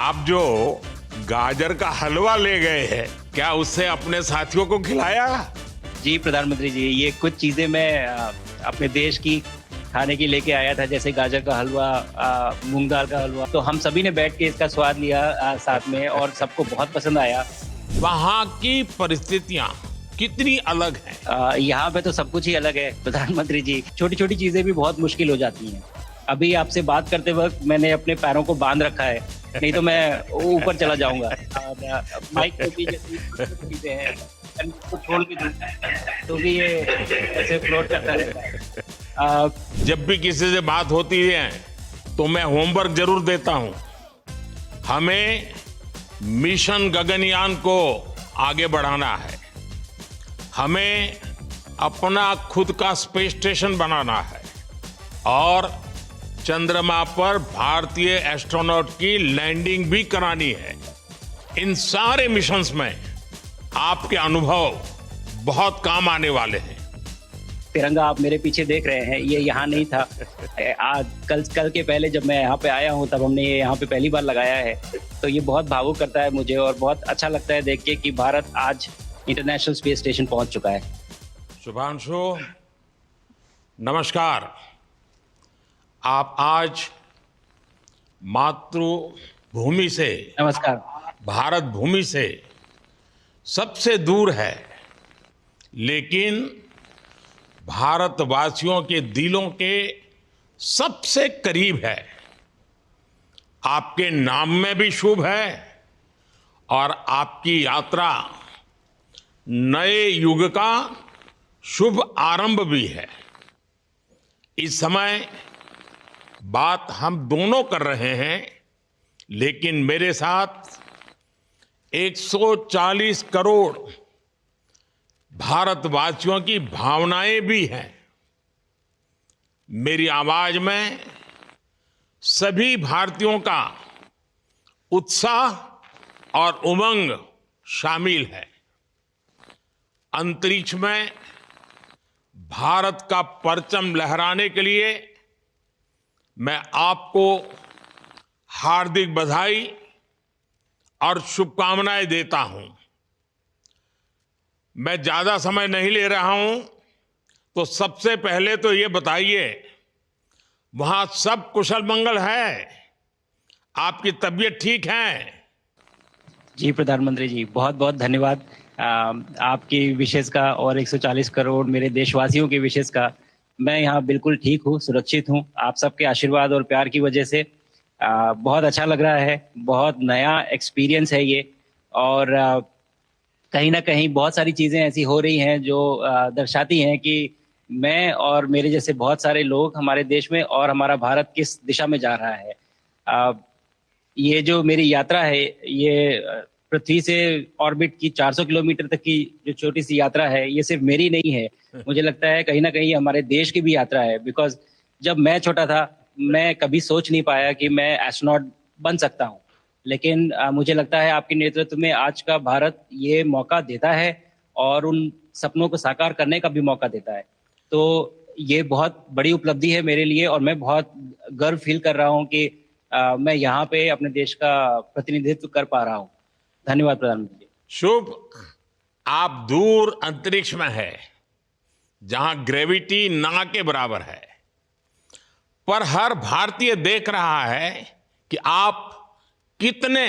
आप जो गाजर का हलवा ले गए हैं, क्या उससे अपने साथियों को खिलाया? जी प्रधानमंत्री जी, ये कुछ चीजें मैं अपने देश की खाने की लेके आया था, जैसे गाजर का हलवा, मूंग दाल का हलवा। तो हम सभी ने बैठ के इसका स्वाद लिया साथ में, और सबको बहुत पसंद आया। वहाँ की परिस्थितियाँ कितनी अलग हैं। यहाँ पे तो सब कुछ ही अलग है प्रधानमंत्री जी। छोटी छोटी चीजें भी बहुत मुश्किल हो जाती हैं। अभी आपसे बात करते वक्त मैंने अपने पैरों को बांध रखा है, नहीं तो मैं ऊपर चला जाऊंगा। और माइक पे भी जैसे चीजें हैं, को छोड़ के तो भी ये ऐसे फ्लोट करता रहता है। जब भी किसी से बात होती है तो मैं होमवर्क जरूर देता हूं। हमें मिशन गगनयान को आगे बढ़ाना है। हमें अपना खुद का स्पेस स्टेशन बनाना है और चंद्रमा पर भारतीय एस्ट्रोनॉट की लैंडिंग भी करानी है। इन सारे मिशंस में आपके अनुभव बहुत काम आने वाले हैं। तिरंगा आप मेरे पीछे देख रहे हैं, ये यहाँ नहीं था। आज कल के पहले जब मैं यहाँ पे आया हूँ, तब हमने ये यहाँ पे पहली बार लगाया है। तो ये बहुत भावुक करता है मुझे, और बहुत अच्छा लगता है देख के कि भारत आज इंटरनेशनल स्पेस स्टेशन पहुंच चुका है। शुभांशु, नमस्कार। आप आज मातृभूमि से, नमस्कार। भारत भूमि से सबसे दूर है, लेकिन भारतवासियों के दिलों के सबसे करीब है। आपके नाम में भी शुभ है और आपकी यात्रा नए युग का शुभ आरंभ भी है। इस समय बात हम दोनों कर रहे हैं, लेकिन मेरे साथ 140 करोड़ भारतवासियों की भावनाएं भी हैं। मेरी आवाज में सभी भारतीयों का उत्साह और उमंग शामिल है। अंतरिक्ष में भारत का परचम लहराने के लिए मैं आपको हार्दिक बधाई और शुभकामनाएं देता हूं। मैं ज्यादा समय नहीं ले रहा हूं, तो सबसे पहले तो ये बताइए, वहां सब कुशल मंगल है? आपकी तबीयत ठीक है? जी प्रधानमंत्री जी, बहुत बहुत धन्यवाद आपकी विशेष का, और 140 करोड़ मेरे देशवासियों की विशेष का। मैं यहाँ बिल्कुल ठीक हूँ, सुरक्षित हूँ, आप सबके आशीर्वाद और प्यार की वजह से। बहुत अच्छा लग रहा है, बहुत नया एक्सपीरियंस है ये। और कहीं ना कहीं बहुत सारी चीज़ें ऐसी हो रही हैं जो दर्शाती हैं कि मैं और मेरे जैसे बहुत सारे लोग हमारे देश में, और हमारा भारत किस दिशा में जा रहा है। ये जो मेरी यात्रा है, ये पृथ्वी से ऑर्बिट की 400 किलोमीटर तक की जो छोटी सी यात्रा है, ये सिर्फ मेरी नहीं है। मुझे लगता है कहीं ना कहीं हमारे देश की भी यात्रा है। बिकॉज जब मैं छोटा था, मैं कभी सोच नहीं पाया कि मैं एस्ट्रोनॉट बन सकता हूँ। लेकिन मुझे लगता है आपके नेतृत्व में आज का भारत ये मौका देता है, और उन सपनों को साकार करने का भी मौका देता है। तो ये बहुत बड़ी उपलब्धि है मेरे लिए, और मैं बहुत गर्व फील कर रहा हूँ कि मैं यहाँ पे अपने देश का प्रतिनिधित्व कर पा रहा हूँ। धन्यवाद प्रधानमंत्री जी। शुभ। आप दूर अंतरिक्ष में है, जहां ग्रेविटी ना के बराबर है, पर हर भारतीय देख रहा है कि आप कितने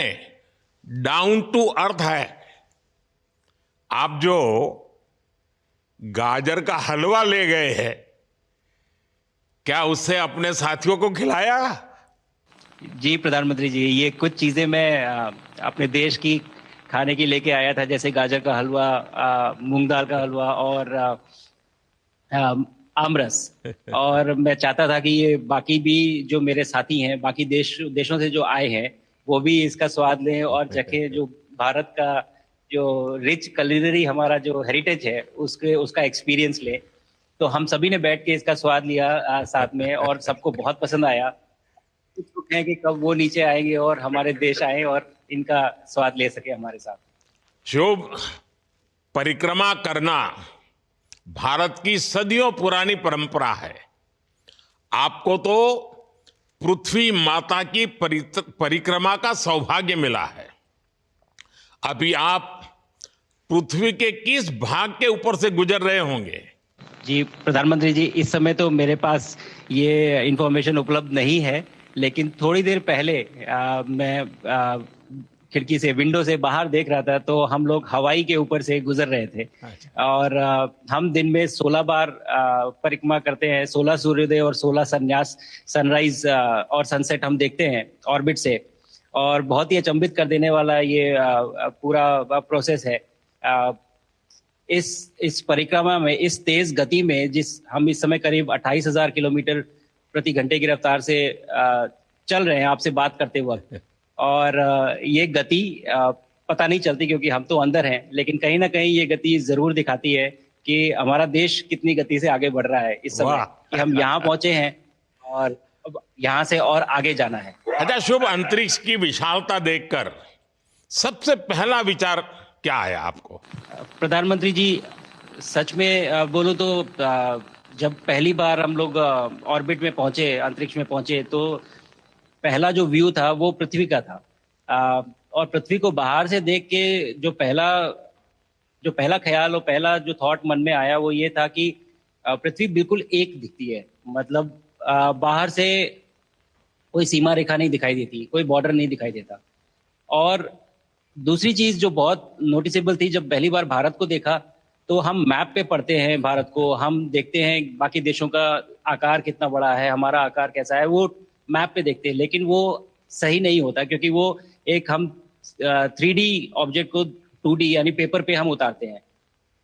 डाउन टू अर्थ है। आप जो गाजर का हलवा ले गए हैं, क्या उससे अपने साथियों को खिलाया? जी प्रधानमंत्री जी, ये कुछ चीजें मैं अपने देश की खाने की लेके आया था, जैसे गाजर का हलवा, मूंग दाल का हलवा, और आमरस। और मैं चाहता था कि ये बाकी भी जो मेरे साथी हैं, बाकी देशों से जो आए हैं, वो भी इसका स्वाद लें और चखें, जो भारत का जो रिच culinary हमारा जो हेरिटेज है, उसका एक्सपीरियंस लें। तो हम सभी ने बैठ के इसका स्वाद लिया साथ में, और सबको बहुत पसंद आया। उत्सुक हैं कि कब वो नीचे आएंगे और हमारे देश आए और इनका स्वाद ले सके हमारे साथ। शुभ। परिक्रमा करना भारत की सदियों पुरानी परंपरा है। आपको तो पृथ्वी माता की परिक्रमा का सौभाग्य मिला है। अभी आप पृथ्वी के किस भाग के ऊपर से गुजर रहे होंगे? जी प्रधानमंत्री जी, इस समय तो मेरे पास ये इंफॉर्मेशन उपलब्ध नहीं है, लेकिन थोड़ी देर पहले मैं खिड़की से, विंडो से बाहर देख रहा था, तो हम लोग हवाई के ऊपर से गुजर रहे थे। अच्छा। और हम दिन में 16 बार परिक्रमा करते हैं, 16 सूर्योदय और 16 संन्यास, सनराइज और सनसेट हम देखते हैं ऑर्बिट से। और बहुत ही अचंभित कर देने वाला ये पूरा प्रोसेस है। इस परिक्रमा में, इस तेज गति में, जिस हम इस समय करीब 28,000 किलोमीटर प्रति घंटे की रफ्तार से चल रहे हैं आपसे बात करते वक्त, और ये गति पता नहीं चलती क्योंकि हम तो अंदर हैं, लेकिन कहीं ना कहीं ये गति जरूर दिखाती है कि हमारा देश कितनी गति से आगे बढ़ रहा है इस समय, कि हम यहाँ पहुंचे हैं और अब यहाँ से और आगे जाना है। अच्छा शुभ, अंतरिक्ष की विशालता देखकर सबसे पहला विचार क्या आया आपको? प्रधानमंत्री जी, सच में बोलो तो जब पहली बार हम लोग ऑर्बिट में पहुंचे, अंतरिक्ष में पहुंचे, तो पहला जो व्यू था वो पृथ्वी का था। और पृथ्वी को बाहर से देख के जो पहला ख्याल और पहला जो थॉट मन में आया वो ये था कि पृथ्वी बिल्कुल एक दिखती है। मतलब बाहर से कोई सीमा रेखा नहीं दिखाई देती, कोई बॉर्डर नहीं दिखाई देता। और दूसरी चीज जो बहुत नोटिसेबल थी, जब पहली बार भारत को देखा, तो हम मैप पे पढ़ते हैं भारत को, हम देखते हैं बाकी देशों का आकार कितना बड़ा है, हमारा आकार कैसा है, वो मैप पे देखते हैं, लेकिन वो सही नहीं होता क्योंकि वो एक हम 3D ऑब्जेक्ट को 2D यानी पेपर पे हम उतारते हैं।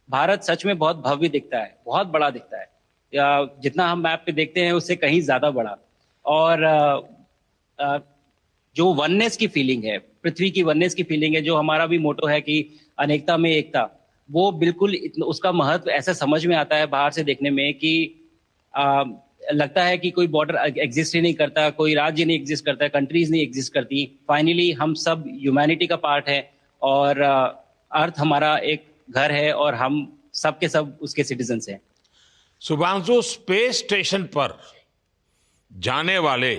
भारत सच में बहुत भव्य दिखता है, बहुत बड़ा दिखता है, जितना हम मैप पे देखते हैं उससे कहीं ज्यादा बड़ा। और जो वननेस की फीलिंग है, पृथ्वी की वननेस की फीलिंग है, जो हमारा भी मोटो है कि अनेकता में एकता, वो बिल्कुल उसका महत्व ऐसा समझ में आता है बाहर से देखने में कि लगता है कि कोई बॉर्डर एग्जिस्ट ही नहीं करता, कोई राज्य नहीं एग्जिस्ट करता, कंट्रीज नहीं एग्जिस्ट करती। फाइनली हम सब ह्यूमैनिटी का पार्ट है और अर्थ हमारा एक घर है और हम सब के सब उसके सिटीजन्स हैं। शुभांशु, स्पेस स्टेशन पर जाने वाले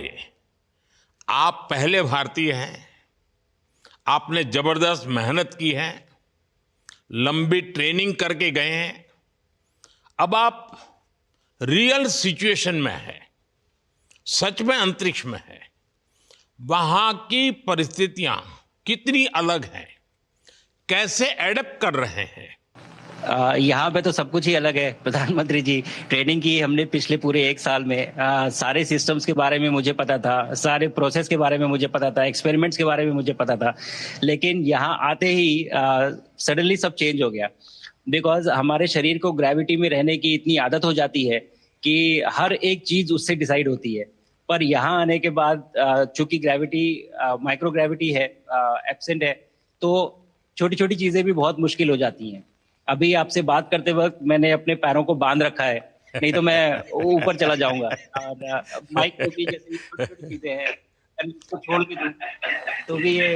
आप पहले भारतीय हैं। आपने जबरदस्त मेहनत की है, लंबी ट्रेनिंग करके गए हैं। अब आप रियल सिचुएशन में है, सच में अंतरिक्ष में है। वहां की परिस्थितियां कितनी अलग हैं, कैसे एडप्ट कर रहे हैं? यहाँ पे तो सब कुछ ही अलग है प्रधानमंत्री जी। ट्रेनिंग की हमने पिछले पूरे 1 साल में, सारे सिस्टम्स के बारे में मुझे पता था, सारे प्रोसेस के बारे में मुझे पता था, एक्सपेरिमेंट्स के बारे में मुझे पता था, लेकिन यहाँ आते ही सडनली सब चेंज हो गया। बिकॉज हमारे शरीर को ग्रेविटी में रहने की इतनी आदत हो जाती है कि हर एक चीज उससे डिसाइड होती है। पर यहाँ आने के बाद चूंकि ग्रेविटी, माइक्रो ग्रेविटी है, एब्सेंट है, तो छोटी छोटी चीजें भी बहुत मुश्किल हो जाती हैं। अभी आपसे बात करते वक्त मैंने अपने पैरों को बांध रखा है, नहीं तो मैं ऊपर चला जाऊंगा। और माइक को भी जैसे छोटी चीजें हैं, इसको छोड़ भी दूं तो भी ये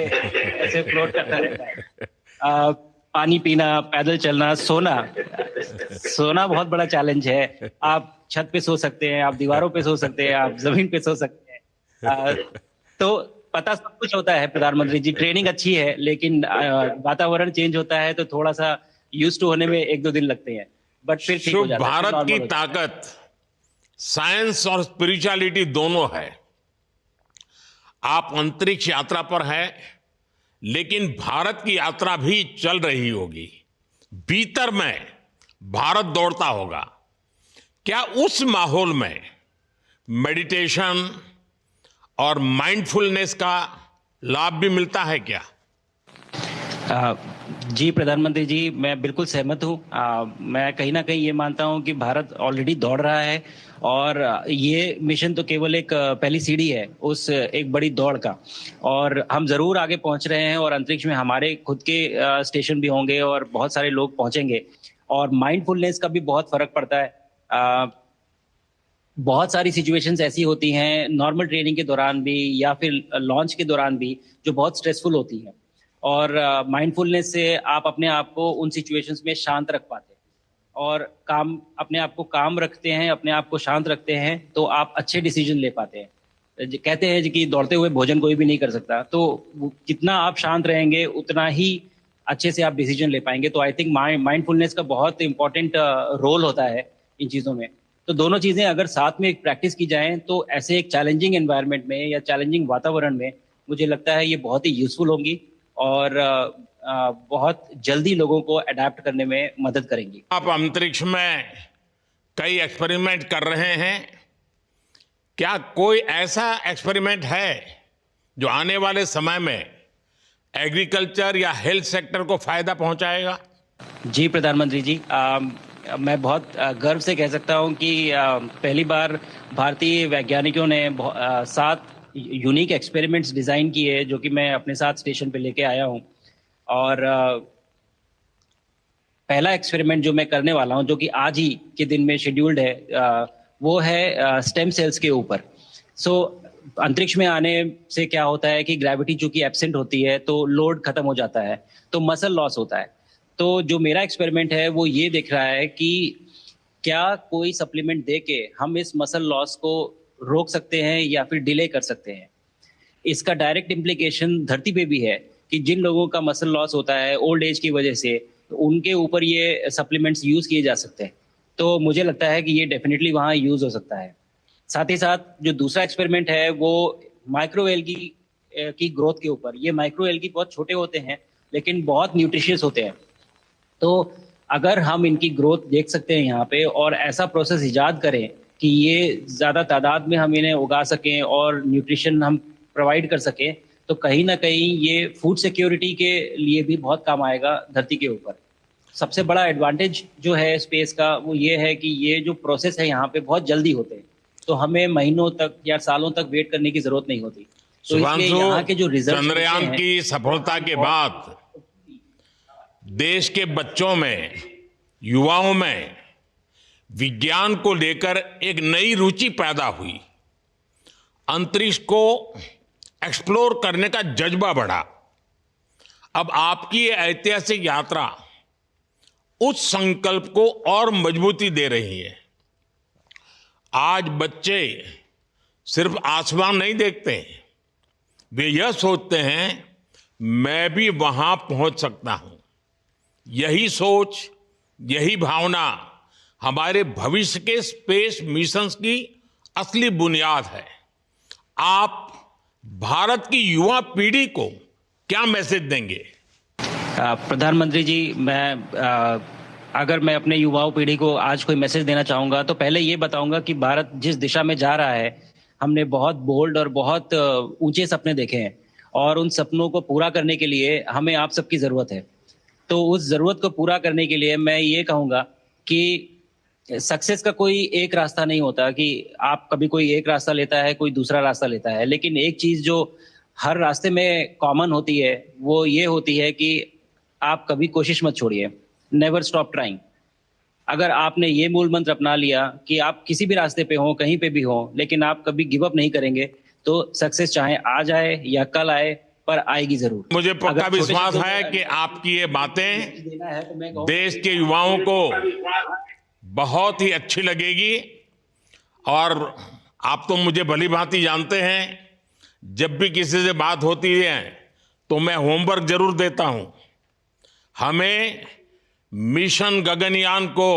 ऐसे फ्लोट करता रहता है। पानी पीना, पैदल चलना, सोना बहुत बड़ा चैलेंज है। आप छत पे सो सकते हैं, आप दीवारों पे सो सकते हैं, आप जमीन पे सो सकते हैं। तो पता सब कुछ होता है प्रधानमंत्री जी, ट्रेनिंग अच्छी है, लेकिन वातावरण चेंज होता है तो थोड़ा सा यूज्ड टू होने में 1-2 दिन लगते हैं, बट फिर ठीक हो जाता है। भारत की ताकत साइंस और स्पिरिचुअलिटी दोनों है। आप अंतरिक्ष यात्रा पर हैं, लेकिन भारत की यात्रा भी चल रही होगी। भीतर में भारत दौड़ता होगा। क्या उस माहौल में मेडिटेशन और माइंडफुलनेस का लाभ भी मिलता है क्या? जी प्रधानमंत्री जी, मैं बिल्कुल सहमत हूँ। मैं कहीं ना कहीं ये मानता हूँ कि भारत ऑलरेडी दौड़ रहा है और ये मिशन तो केवल एक पहली सीढ़ी है उस एक बड़ी दौड़ का, और हम जरूर आगे पहुंच रहे हैं। और अंतरिक्ष में हमारे खुद के स्टेशन भी होंगे और बहुत सारे लोग पहुंचेंगे। और माइंडफुलनेस का भी बहुत फर्क पड़ता है। बहुत सारी सिचुएशंस ऐसी होती हैं नॉर्मल ट्रेनिंग के दौरान भी या फिर लॉन्च के दौरान भी, जो बहुत स्ट्रेसफुल होती हैं, और माइंडफुलनेस से आप अपने आप को उन सिचुएशंस में शांत रख पाते हैं और अपने आप को काम रखते हैं, अपने आप को शांत रखते हैं, तो आप अच्छे डिसीजन ले पाते हैं। कहते हैं कि दौड़ते हुए भोजन कोई भी नहीं कर सकता, तो जितना आप शांत रहेंगे उतना ही अच्छे से आप डिसीजन ले पाएंगे। तो आई थिंक माइंडफुलनेस का बहुत इंपॉर्टेंट रोल होता है इन चीज़ों में। तो दोनों चीज़ें अगर साथ में एक प्रैक्टिस की जाएं तो ऐसे एक चैलेंजिंग एनवायरनमेंट में या चैलेंजिंग वातावरण में मुझे लगता है ये बहुत ही यूजफुल होंगी और बहुत जल्दी लोगों को अडेप्ट करने में मदद करेंगी। आप अंतरिक्ष में कई एक्सपेरिमेंट कर रहे हैं। क्या कोई ऐसा एक्सपेरिमेंट है जो आने वाले समय में एग्रीकल्चर या हेल्थ सेक्टर को फायदा पहुंचाएगा? जी प्रधानमंत्री जी, मैं बहुत गर्व से कह सकता हूं कि पहली बार भारतीय वैज्ञानिकों ने 7 यूनिक एक्सपेरिमेंट्स डिजाइन किए जो कि मैं अपने साथ स्टेशन पे लेके आया हूं। और पहला एक्सपेरिमेंट जो मैं करने वाला हूं, जो कि आज ही के दिन में शेड्यूल्ड है, वो है स्टेम सेल्स के ऊपर। अंतरिक्ष में आने से क्या होता है कि ग्रेविटी चूंकि एब्सेंट होती है तो लोड खत्म हो जाता है, तो मसल लॉस होता है। तो जो मेरा एक्सपेरिमेंट है वो ये देख रहा है कि क्या कोई सप्लीमेंट दे के हम इस मसल लॉस को रोक सकते हैं या फिर डिले कर सकते हैं। इसका डायरेक्ट इम्प्लीकेशन धरती पे भी है कि जिन लोगों का मसल लॉस होता है ओल्ड एज की वजह से, तो उनके ऊपर ये सप्लीमेंट्स यूज किए जा सकते हैं। तो मुझे लगता है कि ये डेफिनेटली वहाँ यूज हो सकता है। साथ ही साथ जो दूसरा एक्सपेरिमेंट है वो माइक्रोएल्गी की ग्रोथ के ऊपर। ये माइक्रोएल्गी बहुत छोटे होते हैं लेकिन बहुत न्यूट्रिशियस होते हैं। तो अगर हम इनकी ग्रोथ देख सकते हैं यहाँ पे और ऐसा प्रोसेस इजाद करें कि ये ज़्यादा तादाद में हम इन्हें उगा सकें और न्यूट्रिशन हम प्रोवाइड कर सकें, तो कहीं ना कहीं ये फूड सिक्योरिटी के लिए भी बहुत काम आएगा धरती के ऊपर। सबसे बड़ा एडवांटेज जो है स्पेस का वो ये है कि ये जो प्रोसेस है यहाँ पे बहुत जल्दी होते हैं, तो हमें महीनों तक या सालों तक वेट करने की जरूरत नहीं होती। तो इसलिए यहाँ के जो रिजल्ट चंद्रयान की सफलता के बाद देश के बच्चों में, युवाओं में विज्ञान को लेकर एक नई रुचि पैदा हुई। अंतरिक्ष को एक्सप्लोर करने का जज्बा बढ़ा। अब आपकी ये ऐतिहासिक यात्रा उस संकल्प को और मजबूती दे रही है। आज बच्चे सिर्फ आसमान नहीं देखते, वे यह सोचते हैं मैं भी वहां पहुंच सकता हूं। यही सोच, यही भावना हमारे भविष्य के स्पेस मिशंस की असली बुनियाद है। आप भारत की युवा पीढ़ी को क्या मैसेज देंगे? प्रधानमंत्री जी, अगर मैं अपने युवाओं पीढ़ी को आज कोई मैसेज देना चाहूंगा तो पहले ये बताऊंगा कि भारत जिस दिशा में जा रहा है, हमने बहुत बोल्ड और बहुत ऊंचे सपने देखे हैं और उन सपनों को पूरा करने के लिए हमें आप सबकी जरूरत है। तो उस जरूरत को पूरा करने के लिए मैं ये कहूंगा कि सक्सेस का कोई एक रास्ता नहीं होता कि आप कभी कोई एक रास्ता लेता है, कोई दूसरा रास्ता लेता है। लेकिन एक चीज जो हर रास्ते में कॉमन होती है वो ये होती है कि आप कभी कोशिश मत छोड़िए, नेवर स्टॉप ट्राइंग। अगर आपने ये मूल मंत्र अपना लिया कि आप किसी भी रास्ते पे हो, कहीं पे भी हो, लेकिन आप कभी गिव अप नहीं करेंगे, तो सक्सेस चाहे आज आए या कल आए पर आएगी जरूर। मुझे पक्का विश्वास है कि आपकी ये बातें देश के युवाओं को बहुत ही अच्छी लगेगी। और आप तो मुझे भली भांति जानते हैं, जब भी किसी से बात होती है तो मैं होमवर्क जरूर देता हूं। हमें मिशन गगनयान को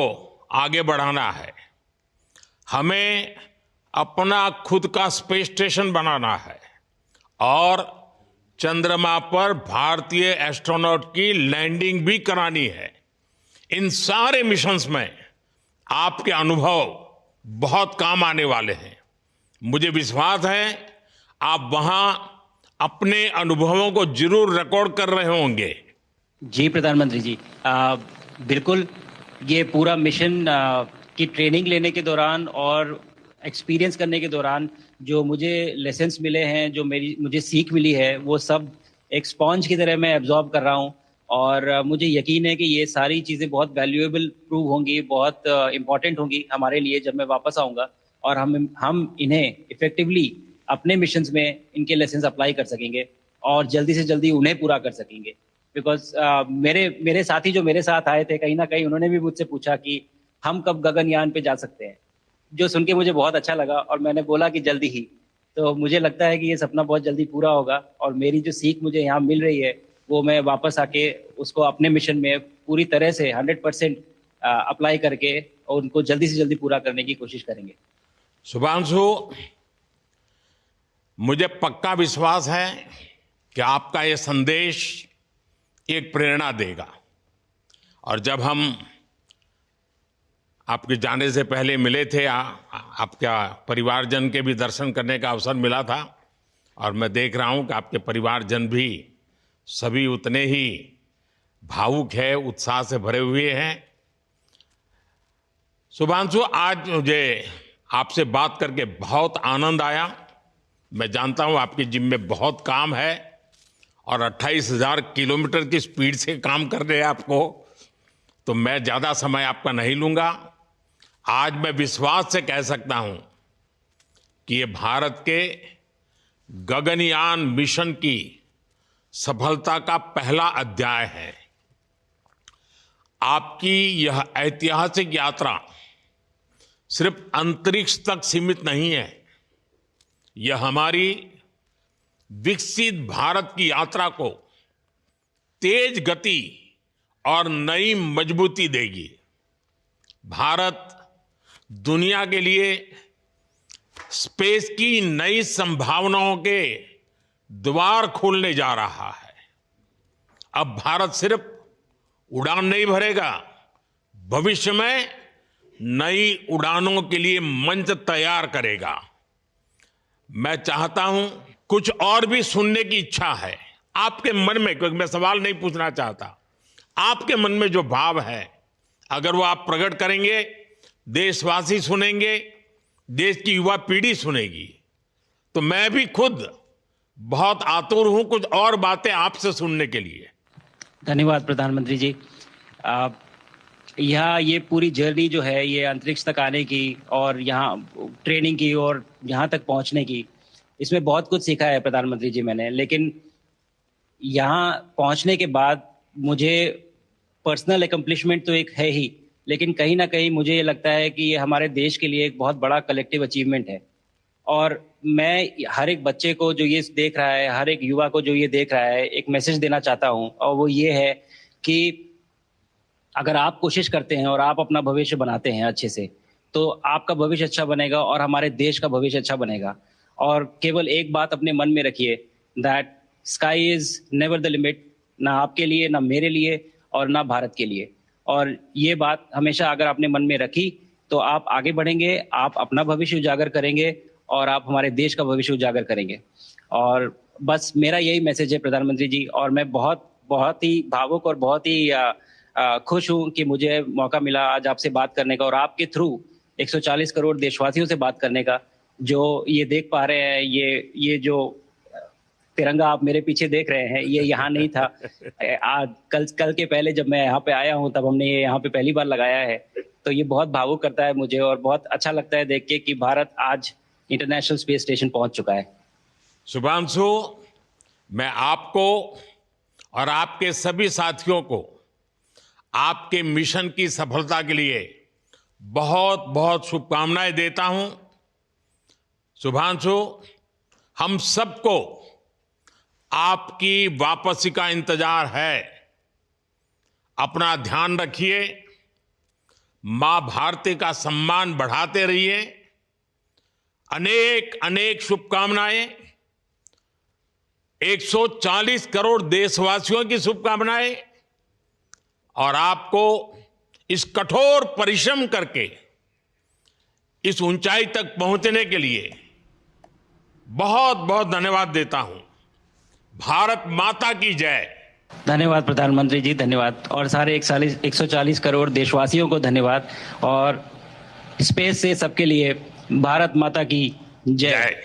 आगे बढ़ाना है, हमें अपना खुद का स्पेस स्टेशन बनाना है और चंद्रमा पर भारतीय एस्ट्रोनॉट की लैंडिंग भी करानी है। इन सारे मिशंस में आपके अनुभव बहुत काम आने वाले हैं। मुझे विश्वास है आप वहां अपने अनुभवों को जरूर रिकॉर्ड कर रहे होंगे। जी प्रधानमंत्री जी, बिल्कुल। ये पूरा मिशन की ट्रेनिंग लेने के दौरान और एक्सपीरियंस करने के दौरान जो मुझे लेसन्स मिले हैं, जो मुझे सीख मिली है, वो सब एक स्पॉन्ज की तरह मैं एब्जॉर्ब कर रहा हूँ। और मुझे यकीन है कि ये सारी चीज़ें बहुत वैल्यूएबल प्रूव होंगी, बहुत इम्पॉर्टेंट होंगी हमारे लिए जब मैं वापस आऊँगा और हम इन्हें इफेक्टिवली अपने मिशंस में इनके लेसन्स अप्लाई कर सकेंगे और जल्दी से जल्दी उन्हें पूरा कर सकेंगे। बिकॉज मेरे साथी जो मेरे साथ आए थे, कहीं ना कहीं उन्होंने भी मुझसे पूछा कि हम कब गगनयान पे जा सकते हैं, जो सुन के मुझे बहुत अच्छा लगा और मैंने बोला कि जल्दी ही। तो मुझे लगता है कि ये सपना बहुत जल्दी पूरा होगा और मेरी जो सीख मुझे यहाँ मिल रही है वो मैं वापस आके उसको अपने मिशन में पूरी तरह से 100% अप्लाई करके और उनको जल्दी से जल्दी पूरा करने की कोशिश करेंगे। शुभांशु, मुझे पक्का विश्वास है कि आपका ये संदेश एक प्रेरणा देगा। और जब हम आपके जाने से पहले मिले थे, आपका परिवारजन के भी दर्शन करने का अवसर मिला था और मैं देख रहा हूं कि आपके परिवारजन भी सभी उतने ही भावुक है, उत्साह से भरे हुए हैं। शुभांशु, आज मुझे आपसे बात करके बहुत आनंद आया। मैं जानता हूं आपकी जिम में बहुत काम है और 28,000 किलोमीटर की स्पीड से काम कर रहे हैं आपको, तो मैं ज़्यादा समय आपका नहीं लूंगा। आज मैं विश्वास से कह सकता हूं कि ये भारत के गगनयान मिशन की सफलता का पहला अध्याय है। आपकी यह ऐतिहासिक यात्रा सिर्फ अंतरिक्ष तक सीमित नहीं है, यह हमारी विकसित भारत की यात्रा को तेज गति और नई मजबूती देगी। भारत दुनिया के लिए स्पेस की नई संभावनाओं के द्वार खोलने जा रहा है। अब भारत सिर्फ उड़ान नहीं भरेगा, भविष्य में नई उड़ानों के लिए मंच तैयार करेगा। मैं चाहता हूं, कुछ और भी सुनने की इच्छा है आपके मन में, क्योंकि मैं सवाल नहीं पूछना चाहता, आपके मन में जो भाव है अगर वो आप प्रकट करेंगे, देशवासी सुनेंगे, देश की युवा पीढ़ी सुनेगी, तो मैं भी खुद बहुत आतुर हूं कुछ और बातें आपसे सुनने के लिए। धन्यवाद प्रधानमंत्री जी। यहाँ ये पूरी जर्नी जो है ये अंतरिक्ष तक आने की और यहाँ ट्रेनिंग की और यहाँ तक पहुँचने की, इसमें बहुत कुछ सीखा है प्रधानमंत्री जी मैंने। लेकिन यहाँ पहुँचने के बाद मुझे पर्सनल एकम्प्लिशमेंट तो एक है ही, लेकिन कहीं ना कहीं मुझे ये लगता है कि ये हमारे देश के लिए एक बहुत बड़ा कलेक्टिव अचीवमेंट है। और मैं हर एक बच्चे को जो ये देख रहा है, हर एक युवा को जो ये देख रहा है, एक मैसेज देना चाहता हूँ और वो ये है कि अगर आप कोशिश करते हैं और आप अपना भविष्य बनाते हैं अच्छे से, तो आपका भविष्य अच्छा बनेगा और हमारे देश का भविष्य अच्छा बनेगा। और केवल एक बात अपने मन में रखिए, that sky is never the limit, ना आपके लिए, ना मेरे लिए और ना भारत के लिए। और ये बात हमेशा अगर आपने मन में रखी तो आप आगे बढ़ेंगे, आप अपना भविष्य उजागर करेंगे और आप हमारे देश का भविष्य उजागर करेंगे। और बस मेरा यही मैसेज है प्रधानमंत्री जी। और मैं बहुत बहुत ही भावुक और बहुत ही खुश हूं कि मुझे मौका मिला आज आपसे बात करने का और आपके थ्रू 140 करोड़ देशवासियों से बात करने का। जो ये देख पा रहे हैं, ये जो तिरंगा आप मेरे पीछे देख रहे हैं, ये यहाँ नहीं था। आज कल के पहले जब मैं यहाँ पे आया हूँ तब हमने ये यहाँ पे पहली बार लगाया है। तो ये बहुत भावुक करता है मुझे और बहुत अच्छा लगता है देख के कि भारत आज इंटरनेशनल स्पेस स्टेशन पहुंच चुका है। शुभांशु, मैं आपको और आपके सभी साथियों को आपके मिशन की सफलता के लिए बहुत बहुत शुभकामनाएं देता हूं। शुभांशु, हम सबको आपकी वापसी का इंतजार है। अपना ध्यान रखिए, मां भारती का सम्मान बढ़ाते रहिए। अनेक अनेक शुभकामनाएं, 140 करोड़ देशवासियों की शुभकामनाएं और आपको इस कठोर परिश्रम करके इस ऊंचाई तक पहुंचने के लिए बहुत बहुत धन्यवाद देता हूं। भारत माता की जय। धन्यवाद प्रधानमंत्री जी, धन्यवाद। और सारे 140 करोड़ देशवासियों को धन्यवाद। और स्पेस से सबके लिए भारत माता की जय।